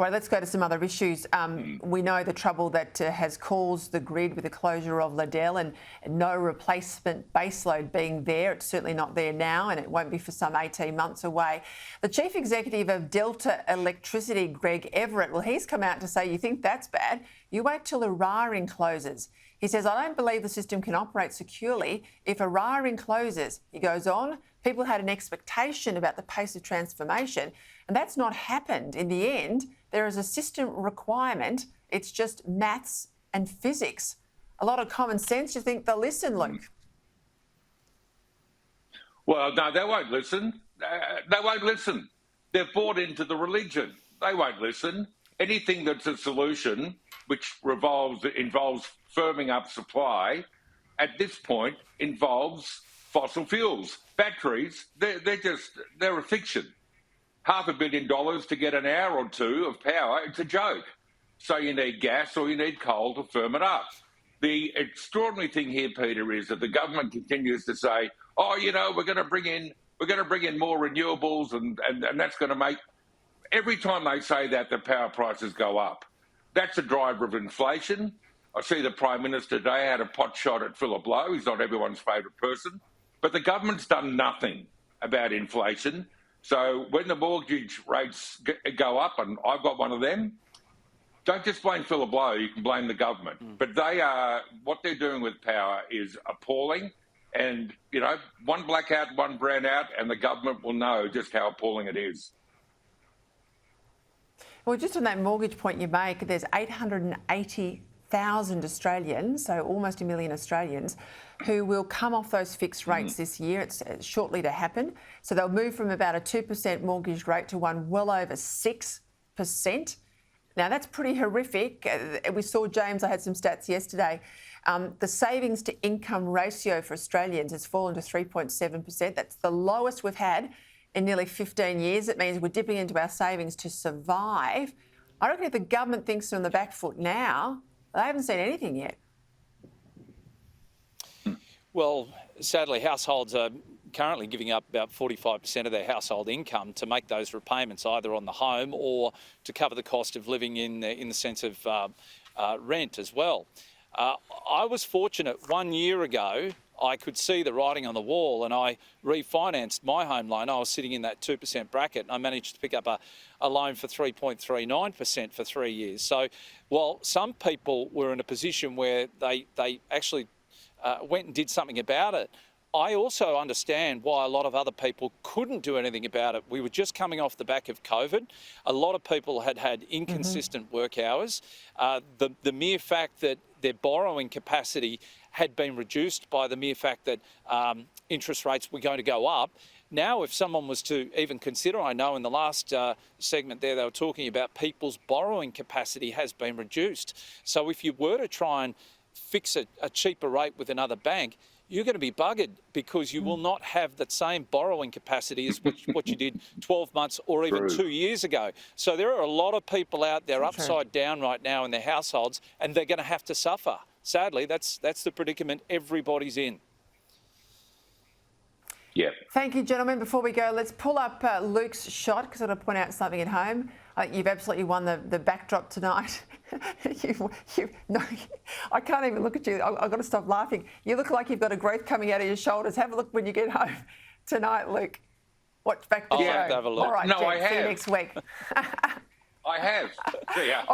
Well, let's go to some other issues. We know the trouble that has caused the grid with the closure of Liddell and no replacement baseload being there. It's certainly not there now, and it won't be for some 18 months away. The Chief Executive of Delta Electricity, Greg Everett, well, he's come out to say, you think that's bad? You wait till Eraring closes. He says, I don't believe the system can operate securely if Eraring closes. He goes on, people had an expectation about the pace of transformation, and that's not happened. In the end, there is a system requirement. It's just maths and physics. A lot of common sense. You think they'll listen, Luke? Well, no, they won't listen. They won't listen. They've bought into the religion. They won't listen. Anything that's a solution which involves firming up supply, at this point involves fossil fuels. Batteries, they're a fiction. $500 million to get an hour or two of power, it's a joke. So you need gas or you need coal to firm it up. The extraordinary thing here, Peter, is that the government continues to say, oh, you know, we're going to bring in more renewables and that's going to make... Every time they say that, the power prices go up. That's a driver of inflation. I see the Prime Minister today had a pot shot at Philip Lowe. He's not everyone's favourite person. But the government's done nothing about inflation. So when the mortgage rates go up, and I've got one of them, don't just blame Philip Lowe, you can blame the government. But what they're doing with power is appalling. And, you know, one blackout, one brownout, and the government will know just how appalling it is. Well, just on that mortgage point you make, there's 880,000 Australians, so almost a million Australians, who will come off those fixed rates this year. It's shortly to happen. So they'll move from about a 2% mortgage rate to one well over 6%. Now, that's pretty horrific. We saw, James, I had some stats yesterday. The savings to income ratio for Australians has fallen to 3.7%. That's the lowest we've had in nearly 15 years. It means we're dipping into our savings to survive. I reckon if the government thinks they're on the back foot now, they haven't seen anything yet. Well, sadly, households are currently giving up about 45% of their household income to make those repayments, either on the home or to cover the cost of living in the sense of rent as well. I was fortunate 1 year ago. I could see the writing on the wall and I refinanced my home loan. I was sitting in that 2% bracket and I managed to pick up a loan for 3.39% for 3 years. So while some people were in a position where they actually went and did something about it, I also understand why a lot of other people couldn't do anything about it. We were just coming off the back of COVID. A lot of people had inconsistent work hours. The mere fact that their borrowing capacity had been reduced by the mere fact that interest rates were going to go up. Now, if someone was to even consider, I know in the last segment there they were talking about people's borrowing capacity has been reduced. So if you were to try and fix a cheaper rate with another bank, you're going to be buggered because you will not have that same borrowing capacity as what you did 12 months or even 2 years ago. So there are a lot of people out there upside down right now in their households, and they're going to have to suffer. Sadly, that's the predicament everybody's in. Yeah. Thank you, gentlemen. Before we go, let's pull up Luke's shot because I want to point out something at home. You've absolutely won the backdrop tonight. No, I can't even look at you. I've got to stop laughing. You look like you've got a growth coming out of your shoulders. Have a look when you get home tonight, Luke. Watch back the show. Have a look. All right, No, Jen, I have. see you next week. I have. See ya.